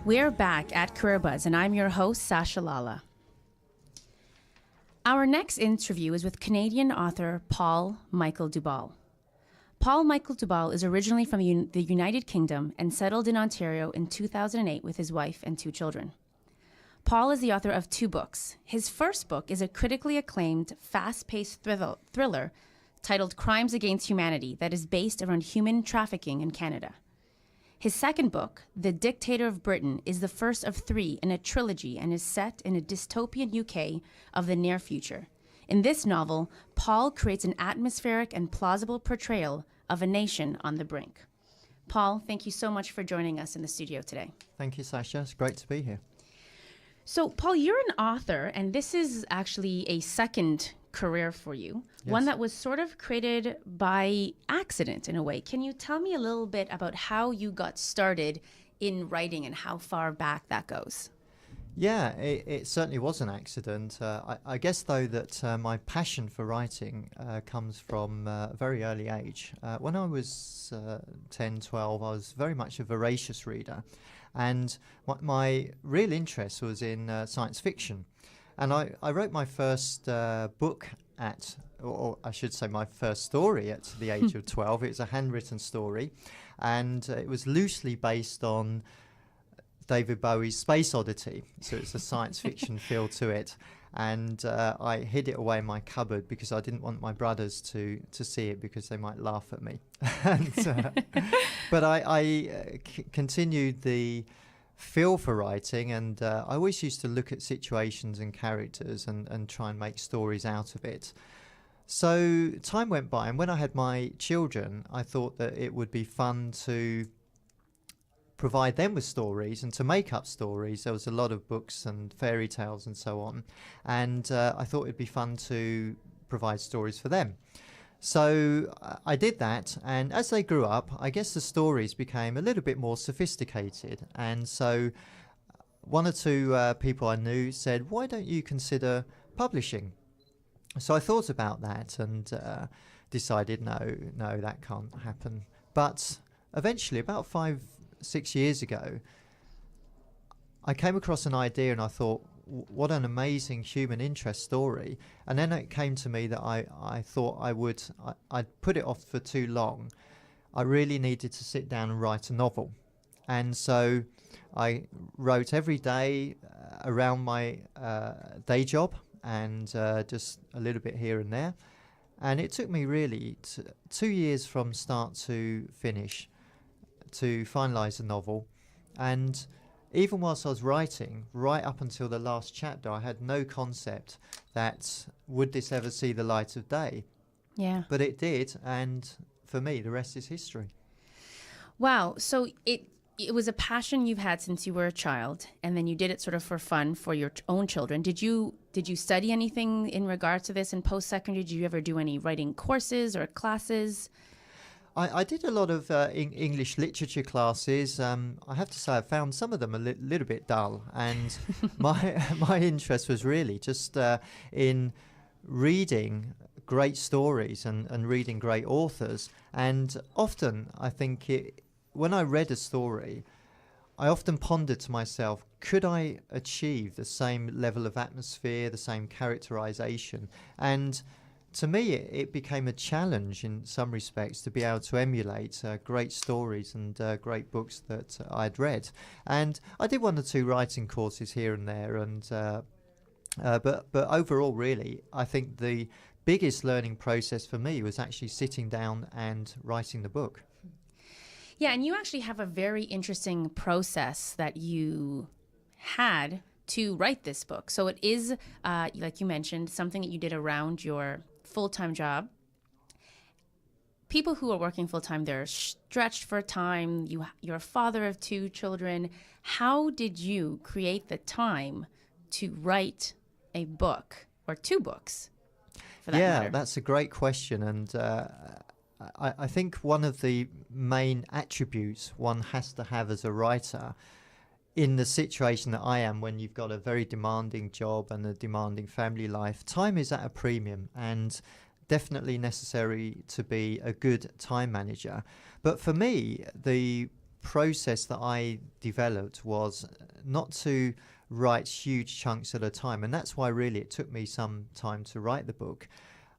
We're back at CareerBuzz, and I'm your host, Sasha Lala. Our next interview is with Canadian author Paul Michael Dubal. Paul Michael Dubal is originally from the United Kingdom and settled in Ontario in 2008 with his wife and 2 children. Paul is the author of 2 books. His first book is a critically acclaimed, fast-paced thriller titled Crimes Against Humanity that is based around human trafficking in Canada. His second book, The Dictator of Britain, is the first of 3 in a trilogy and is set in a dystopian UK of the near future. In this novel, Paul creates an atmospheric and plausible portrayal of a nation on the brink. Paul, thank you so much for joining us in the studio today. Thank you, Sasha. It's great to be here. So, Paul, you're an author, and this is actually a second career for you, Yes. one that was sort of created by accident in a way. Can you tell me a little bit about how you got started in writing and how far back that goes? Yeah, it certainly was an accident. I guess, though, that my passion for writing comes from a very early age. When I was 10, 12, I was very much a voracious reader. And my real interest was in science fiction. And I wrote my first book or I should say my first story at the age of 12. It was a handwritten story, and it was loosely based on David Bowie's Space Oddity. So it's a science fiction feel to it. And I hid it away in my cupboard because I didn't want my brothers to see it because they might laugh at me. But I continued the feel for writing, and I always used to look at situations and characters and try and make stories out of it. So time went by, and when I had my children, I thought that it would be fun to provide them with stories and to make up stories. There was a lot of books and fairy tales and so on, and I thought it'd be fun to provide stories for them. So I did that, and as they grew up, I guess the stories became a little bit more sophisticated. And so one or 2 people I knew said, "Why don't you consider publishing?" So I thought about that and decided, no, that can't happen. But eventually, about 5-6 years ago, I came across an idea, and I thought, what an amazing human interest story. And then it came to me that I thought I'd put it off for too long. I really needed to sit down and write a novel. And so I wrote every day around my day job, and just a little bit here and there. And it took me really 2 years from start to finish to finalise the novel. And even whilst I was writing, right up until the last chapter, I had no concept that would this ever see the light of day. Yeah. But it did, and for me, the rest is history. Wow. So it was a passion you've had since you were a child, and then you did it sort of for fun for your own children. Did you study anything in regards to this in post-secondary? Did you ever do any writing courses or classes? I did a lot of English literature classes. I have to say I found some of them a little bit dull, and my interest was really just in reading great stories and reading great authors. And often I think when I read a story, I often pondered to myself, could I achieve the same level of atmosphere, the same characterization? And to me, it became a challenge in some respects to be able to emulate great stories and great books that I'd read. And I did 1 or 2 writing courses here and there, and but overall, really, I think the biggest learning process for me was actually sitting down and writing the book. Yeah, and you actually have a very interesting process that you had to write this book. So it is, like you mentioned, something that you did around your full-time job. People who are working full-time, they're stretched for time. You're a father of 2 children. How did you create the time to write a book, or 2 books, for that matter? Yeah, that's a great question. And I think one of the main attributes one has to have as a writer in the situation that I am, when you've got a very demanding job and a demanding family life, time is at a premium, and definitely necessary to be a good time manager. But for me, the process that I developed was not to write huge chunks at a time, and that's why really it took me some time to write the book.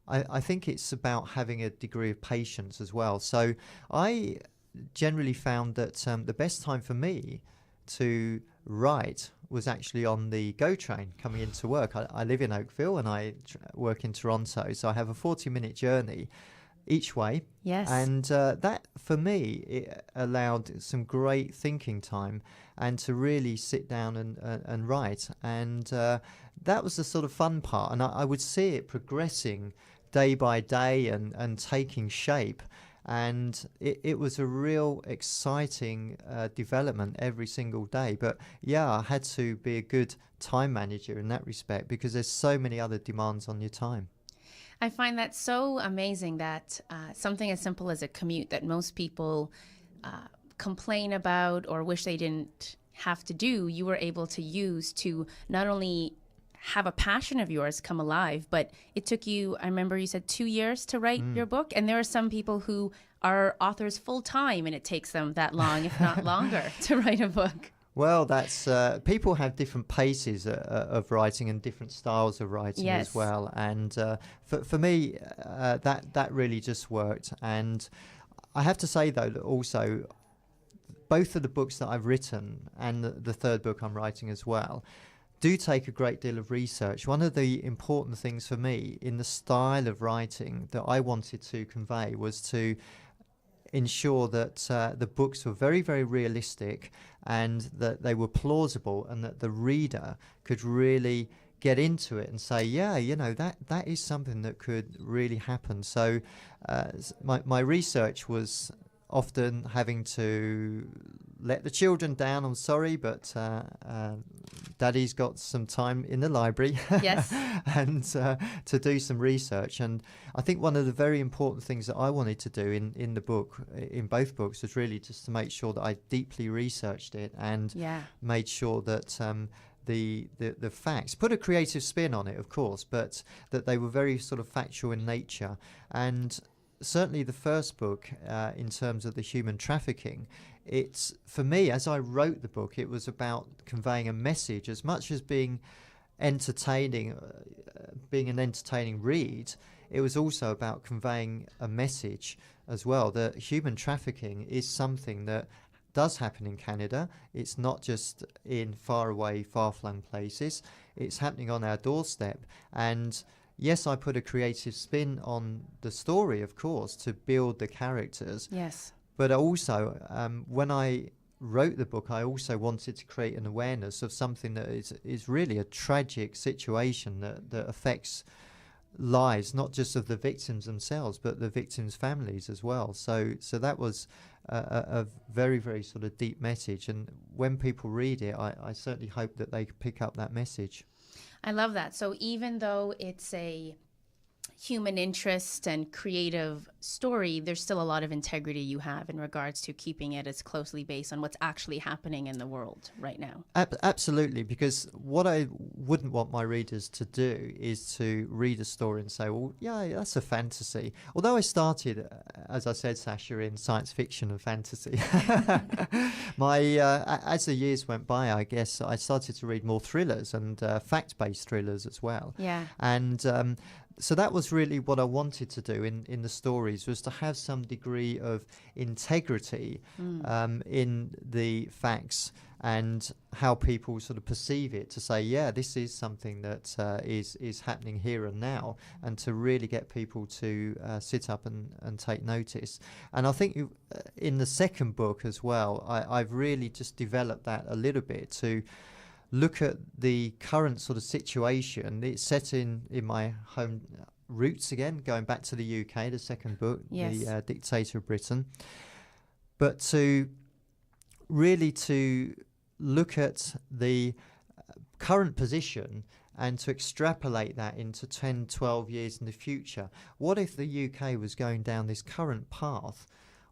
I think it's about having a degree of patience as well. So I generally found that the best time for me to write was actually on the GO train coming into work. I live in Oakville and I work in Toronto, so I have a 40-minute journey each way. Yes. And that, for me, it allowed some great thinking time and to really sit down and write. And that was the sort of fun part. And I would see it progressing day by day and taking shape. And it was a real exciting development every single day. But yeah, I had to be a good time manager in that respect because there's so many other demands on your time. I find that so amazing that something as simple as a commute that most people complain about or wish they didn't have to do, you were able to use to not only have a passion of yours come alive, but it took you, I remember you said 2 years to write your book. And there are some people who are authors full time and it takes them that long, if not longer, to write a book. Well, that's people have different paces of writing and different styles of writing as well. And for me, that really just worked. And I have to say, though, that also both of the books that I've written and the third book I'm writing as well do take a great deal of research. One of the important things for me in the style of writing that I wanted to convey was to ensure that the books were very, very realistic and that they were plausible and that the reader could really get into it and say, yeah, you know, that is something that could really happen. So my research was often having to let the children down. I'm sorry, but Daddy's got some time in the library. Yes. And to do some research. And I think one of the very important things that I wanted to do in the book, in both books, was really just to make sure that I deeply researched it and made sure that the facts, put a creative spin on it, of course, but that they were very sort of factual in nature. And certainly the first book, in terms of the human trafficking, it's, for me, as I wrote the book, it was about conveying a message as much as being entertaining, being an entertaining read. It was also about conveying a message as well, that human trafficking is something that does happen in Canada. It's not just in faraway, far-flung places. It's happening on our doorstep. And yes, I put a creative spin on the story, of course, to build the characters. Yes. But also, when I wrote the book, I also wanted to create an awareness of something that is really a tragic situation that affects lives, not just of the victims themselves, but the victims' families as well. So that was a very, very sort of deep message. And when people read it, I certainly hope that they pick up that message. I love that. So even though it's a human interest and creative story, there's still a lot of integrity you have in regards to keeping it as closely based on what's actually happening in the world right now. Absolutely, because what I wouldn't want my readers to do is to read a story and say, well, yeah, that's a fantasy. Although I started, as I said, Sasha, in science fiction and fantasy. As the years went by, I guess I started to read more thrillers and fact-based thrillers as well. Yeah. And so that was really what I wanted to do in the stories, was to have some degree of integrity in the facts and how people sort of perceive it, to say, yeah, this is something that is happening here and now, and to really get people to sit up and take notice. And I think in the second book as well, I've really just developed that a little bit to look at the current sort of situation. It's set in my home roots again, going back to the UK, the second book, the Dictator of Britain. But to really to look at the current position and to extrapolate that into 10, 12 years in the future. What if the UK was going down this current path?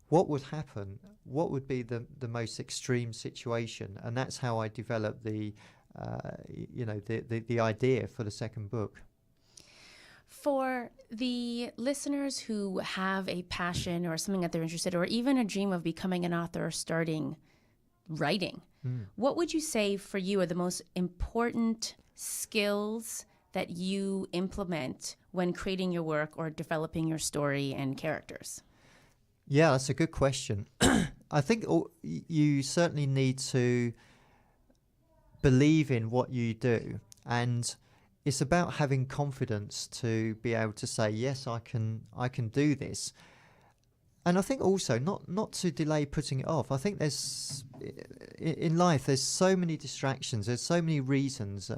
What would happen? What would be the most extreme situation? And that's how I developed the idea for the second book. For the listeners who have a passion or something that they're interested in, or even a dream of becoming an author or starting writing, what would you say for you are the most important skills that you implement when creating your work or developing your story and characters? Yeah, that's a good question. I think you certainly need to believe in what you do, and it's about having confidence to be able to say, yes, I can do this. And I think also not to delay putting it off. I think there's in life there's so many distractions, there's so many reasons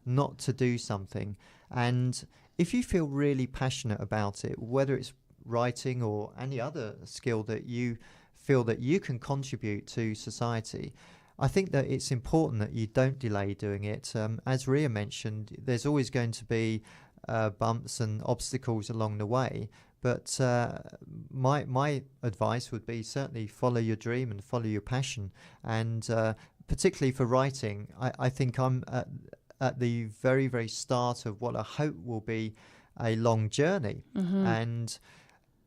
not to do something. And if you feel really passionate about it, whether it's writing or any other skill that you feel that you can contribute to society, I think that it's important that you don't delay doing it. As Ria mentioned, there's always going to be bumps and obstacles along the way. But my advice would be certainly follow your dream and follow your passion. And particularly for writing, I think I'm at the very, very start of what I hope will be a long journey. And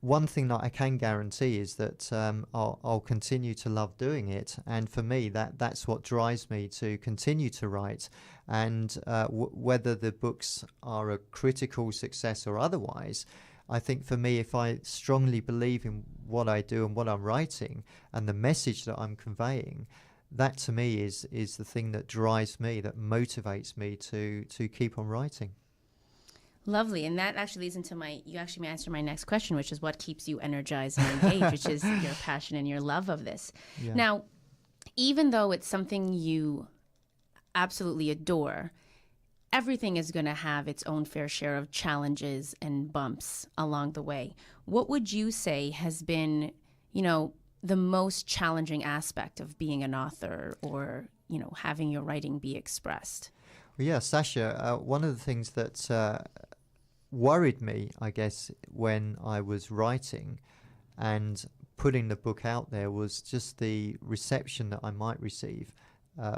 one thing that I can guarantee is that I'll continue to love doing it. And for me, that's what drives me to continue to write. And whether the books are a critical success or otherwise, I think for me, if I strongly believe in what I do and what I'm writing and the message that I'm conveying, that to me is the thing that drives me, that motivates me to keep on writing. Lovely. And that actually leads into you actually answered my next question, which is what keeps you energized and engaged, which is your passion and your love of this. Yeah. Now, even though it's something you absolutely adore, everything is going to have its own fair share of challenges and bumps along the way. What would you say has been, the most challenging aspect of being an author or, having your writing be expressed? Well, yeah, Sasha, one of the things that worried me, I guess, when I was writing and putting the book out there was just the reception that I might receive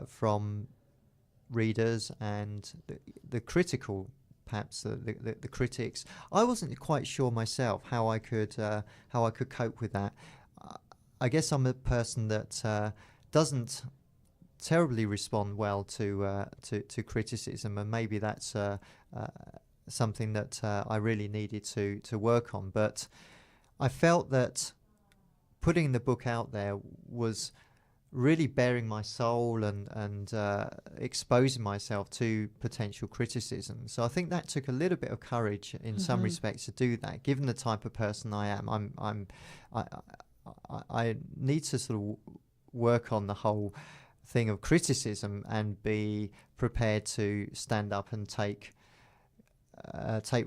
from readers and the critical, perhaps the critics. I wasn't quite sure myself how I could cope with that. I guess I'm a person that doesn't terribly respond well to criticism, and maybe that's something that I really needed to work on. But I felt that putting the book out there was really bearing my soul and exposing myself to potential criticism. So I think that took a little bit of courage in some respects to do that. Given the type of person I am, I need to sort of work on the whole thing of criticism and be prepared to stand up and take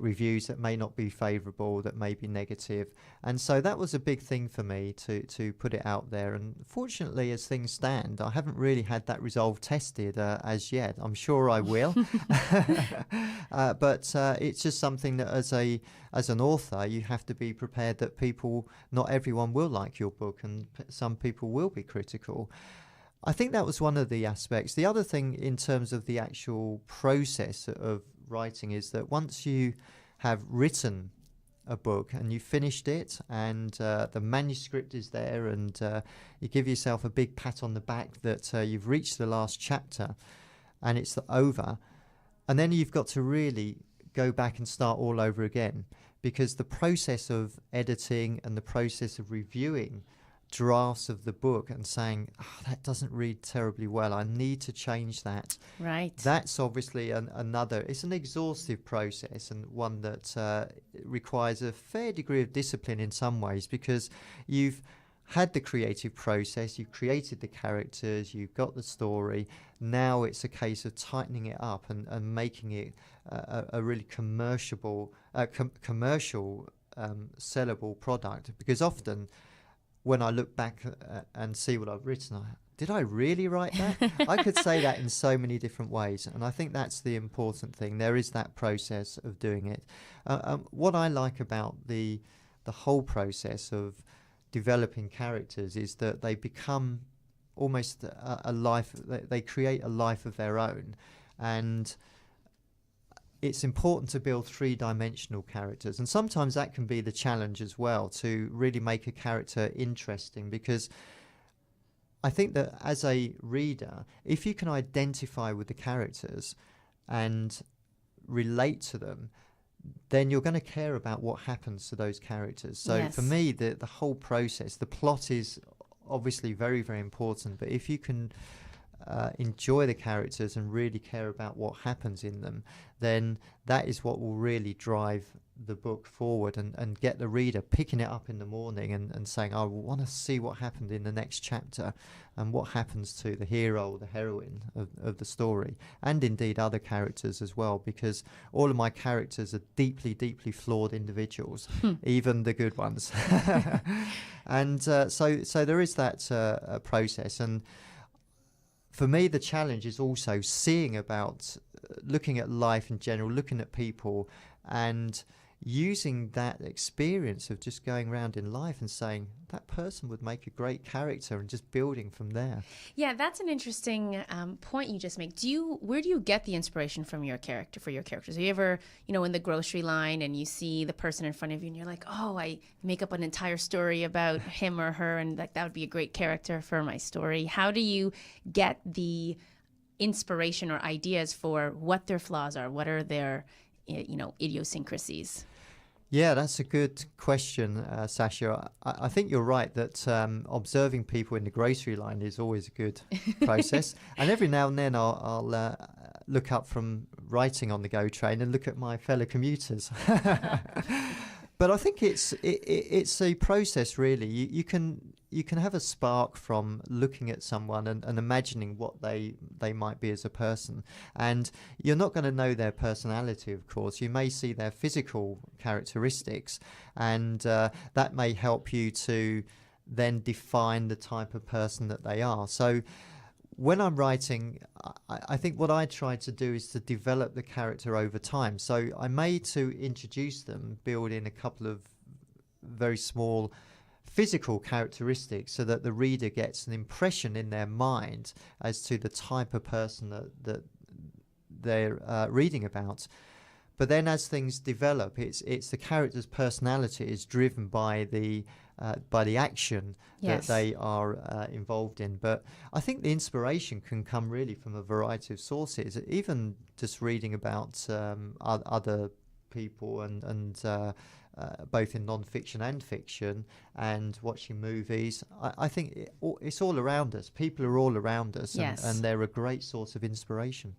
reviews that may not be favourable, that may be negative. And so that was a big thing for me to put it out there. And fortunately, as things stand, I haven't really had that resolve tested as yet. I'm sure I will. But it's just something that as an author, you have to be prepared that not everyone will like your book, and some people will be critical. I think that was one of the aspects. The other thing in terms of the actual process of writing is that once you have written a book and you finished it and the manuscript is there and you give yourself a big pat on the back that you've reached the last chapter and it's over, and then you've got to really go back and start all over again, because the process of editing and the process of reviewing drafts of the book and saying, that doesn't read terribly well, I need to change that. Right. That's obviously it's an exhaustive process, and one that requires a fair degree of discipline in some ways, because you've had the creative process, you've created the characters, you've got the story. Now it's a case of tightening it up and making it a really commercial sellable product, because often when I look back and see what I've written, did I really write that? I could say that in so many different ways, and I think that's the important thing. There is that process of doing it. What I like about the whole process of developing characters is that they become almost a life. They create a life of their own, and it's important to build three-dimensional characters, and sometimes that can be the challenge as well, to really make a character interesting, because I think that as a reader, if you can identify with the characters and relate to them, then you're going to care about what happens to those characters. So Yes. for me, the whole process, the plot is obviously very, very important, but if you can enjoy the characters and really care about what happens in them, then that is what will really drive the book forward, and get the reader picking it up in the morning and saying, I want to see what happened in the next chapter, and what happens to the hero or the heroine of the story, and indeed other characters as well, because all of my characters are deeply, deeply flawed individuals, even the good ones. And so there is that process. And for me, the challenge is also seeing about looking at life in general, looking at people, and using that experience of just going around in life and saying that person would make a great character, and just building from there. Yeah, that's an interesting point you just make. Where do you get the inspiration from your character, for your characters? Are you ever, in the grocery line and you see the person in front of you and you're like, oh, I make up an entire story about him or her, and like that would be a great character for my story? How do you get the inspiration or ideas for what their flaws are? What are their idiosyncrasies? Yeah, that's a good question, Sasha. I think you're right that observing people in the grocery line is always a good process. And every now and then I'll look up from writing on the GO train and look at my fellow commuters. But I think it's a process, really. You can have a spark from looking at someone and imagining what they might be as a person. And you're not going to know their personality, of course. You may see their physical characteristics, and that may help you to then define the type of person that they are. So when I'm writing, I think what I try to do is to develop the character over time. So I may, to introduce them, build in a couple of very small physical characteristics so that the reader gets an impression in their mind as to the type of person that they're reading about. But then as things develop, it's the character's personality is driven by the action Yes. that they are involved in. But I think the inspiration can come really from a variety of sources, even just reading about other people and both in non-fiction and fiction, and watching movies. I think it's all around us. People are all around us, Yes. and they're a great source of inspiration.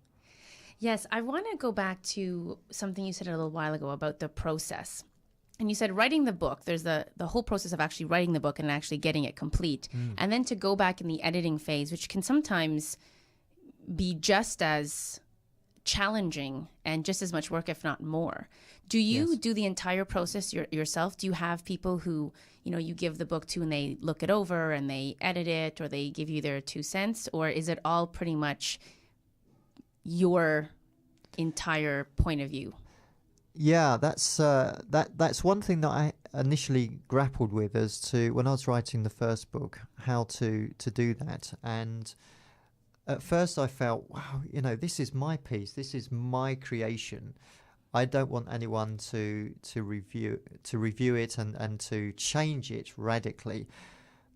Yes, I want to go back to something you said a little while ago about the process. And you said writing the book, there's the whole process of actually writing the book and actually getting it complete. And then to go back in the editing phase, which can sometimes be just as challenging and just as much work, if not more. Do you Yes. do the entire process yourself? Do you have people who, you give the book to and they look it over and they edit it, or they give you their 2 cents? Or is it all pretty much your entire point of view? Yeah, that's one thing that I initially grappled with as to when I was writing the first book, how to do that. And at first I felt, wow, this is my piece, this is my creation. I don't want anyone to review it and to change it radically.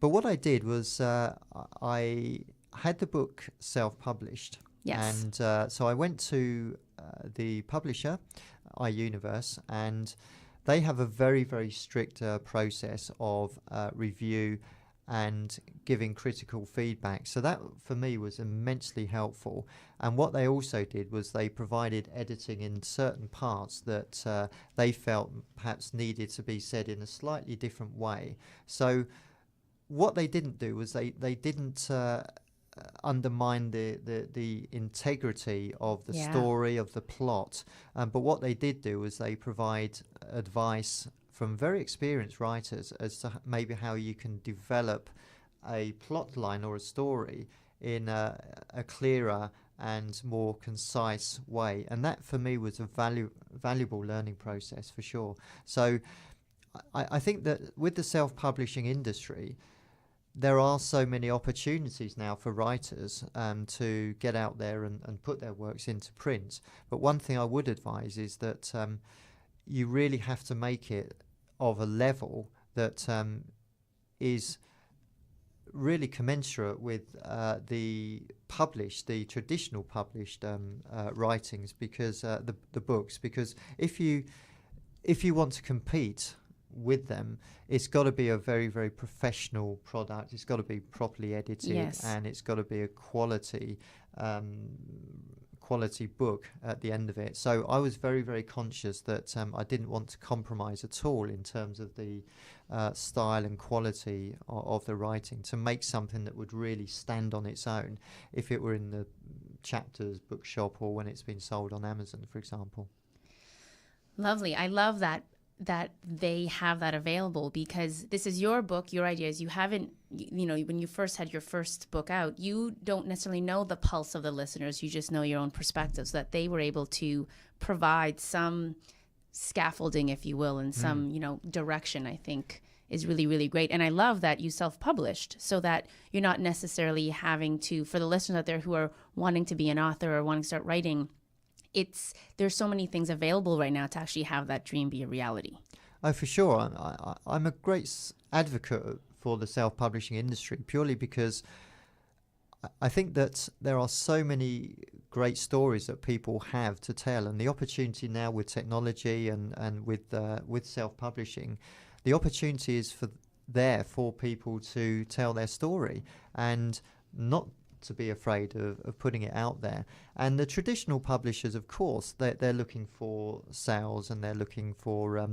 But what I did was I had the book self-published. Yes. And so I went to the publisher, iUniverse, and they have a very, very strict process of review and giving critical feedback. So that, for me, was immensely helpful. And what they also did was they provided editing in certain parts that they felt perhaps needed to be said in a slightly different way. So what they didn't do was they didn't undermine the integrity of the story, of the plot. But what they did do was they provide advice from very experienced writers as to maybe how you can develop a plot line or a story in a clearer and more concise way. And that, for me, was a valuable learning process for sure. So I think that with the self-publishing industry, there are so many opportunities now for writers to get out there and put their works into print. But one thing I would advise is that you really have to make it of a level that is really commensurate with the traditional published writings, because the books. Because if you want to compete with them, it's got to be a very, very professional product. It's got to be properly edited, Yes. and it's got to be a quality book at the end of it. So I was very, very conscious that I didn't want to compromise at all in terms of the style and quality of the writing, to make something that would really stand on its own if it were in the Chapters bookshop or when it's been sold on Amazon, for example. Lovely. I love that they have that available, because this is your book, your ideas. You haven't, when you first had your first book out, you don't necessarily know the pulse of the listeners. You just know your own perspectives, that they were able to provide some scaffolding, if you will, and some, direction, I think is really, really great. And I love that you self-published, so that you're not necessarily having to, for the listeners out there who are wanting to be an author or wanting to start writing, there's so many things available right now to actually have that dream be a reality. Oh, for sure. I'm a great advocate for the self-publishing industry, purely because I think that there are so many great stories that people have to tell, and the opportunity now with technology and with self-publishing, the opportunity is for people to tell their story and not to be afraid of putting it out there. And the traditional publishers, of course, they're looking for sales, and they're looking for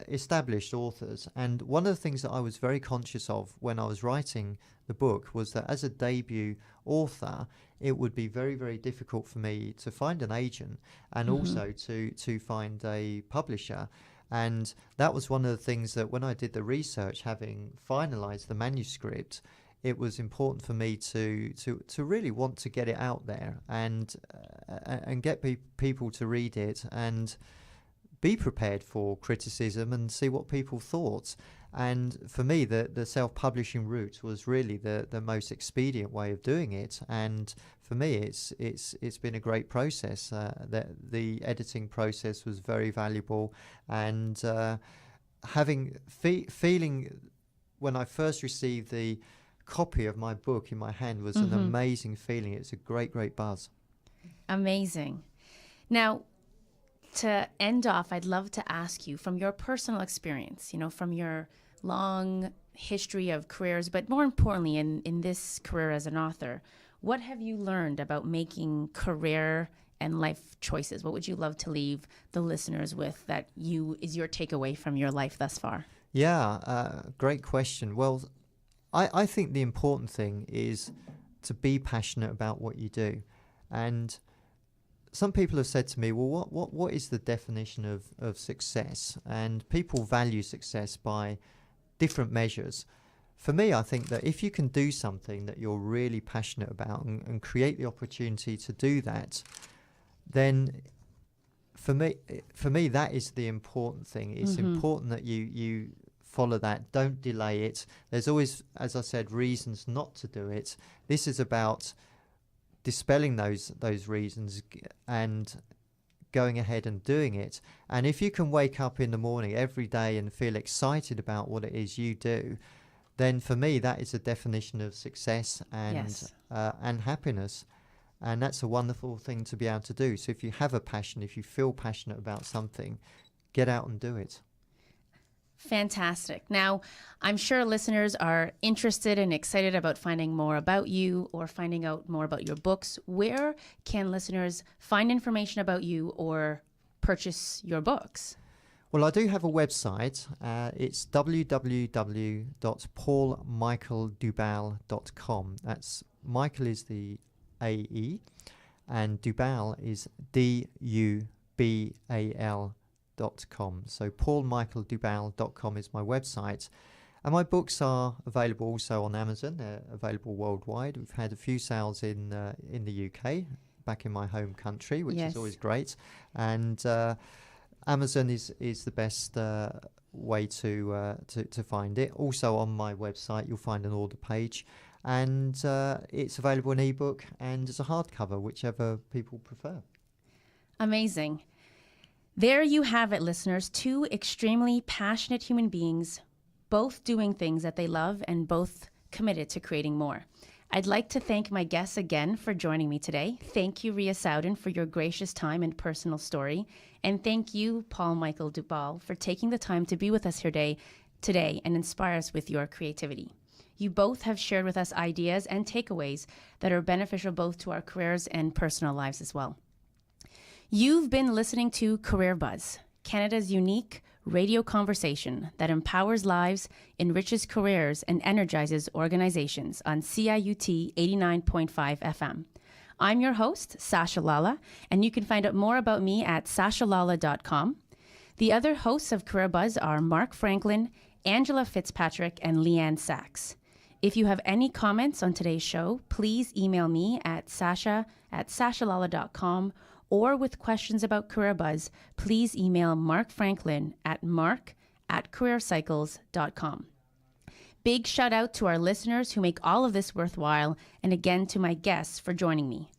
established authors. And one of the things that I was very conscious of when I was writing the book was that as a debut author, it would be very, very difficult for me to find an agent, and also to find a publisher. And that was one of the things that when I did the research, having finalized the manuscript, it was important for me to really want to get it out there and get people to read it and be prepared for criticism and see what people thought. And for me, the self-publishing route was really the most expedient way of doing it. And for me, it's been a great process. The editing process was very valuable, and feeling when I first received the copy of my book in my hand was an amazing feeling. It's a great, great buzz. Amazing. Now, to end off, I'd love to ask you, from your personal experience, from your long history of careers, but more importantly in this career as an author, what have you learned about making career and life choices? What would you love to leave the listeners with that is your takeaway from your life thus far? Yeah, great question. Well, I think the important thing is to be passionate about what you do. And some people have said to me, well, what is the definition of success? And people value success by different measures. For me, I think that if you can do something that you're really passionate about and create the opportunity to do that, then for me that is the important thing. It's important that you follow that. Don't delay it. There's always, as I said, reasons not to do it. This is about dispelling those reasons and going ahead and doing it. And if you can wake up in the morning every day and feel excited about what it is you do, then for me that is a definition of success and happiness. And that's a wonderful thing to be able to do. So if you have a passion, if you feel passionate about something, get out and do it. Fantastic. Now, I'm sure listeners are interested and excited about finding more about you or finding out more about your books. Where can listeners find information about you or purchase your books? Well, I do have a website. It's www.paulmichaeldubal.com. That's Michael is the AE and Dubal is DUBAL.com. So paulmichaeldubal.com is my website, and my books are available also on Amazon. They're available worldwide. We've had a few sales in the UK, back in my home country, which is always great, and Amazon is the best way to find it. Also on my website, you'll find an order page, and it's available in ebook and as a hardcover, whichever people prefer. Amazing. There you have it, listeners. Two extremely passionate human beings, both doing things that they love and both committed to creating more. I'd like to thank my guests again for joining me today. Thank you, Ria Sowden, for your gracious time and personal story. And thank you, Paul Michael Dubal, for taking the time to be with us here today and inspire us with your creativity. You both have shared with us ideas and takeaways that are beneficial both to our careers and personal lives as well. You've been listening to CareerBuzz, Canada's unique radio conversation that empowers lives, enriches careers, and energizes organizations on CIUT 89.5 FM. I'm your host, Sasha Lala, and you can find out more about me at sashalala.com. The other hosts of CareerBuzz are Mark Franklin, Angela Fitzpatrick, and Leanne Sachs. If you have any comments on today's show, please email me at sashalala.com, or with questions about CareerBuzz, please email Mark Franklin at mark@careercycles.com. Big shout out to our listeners who make all of this worthwhile, and again to my guests for joining me.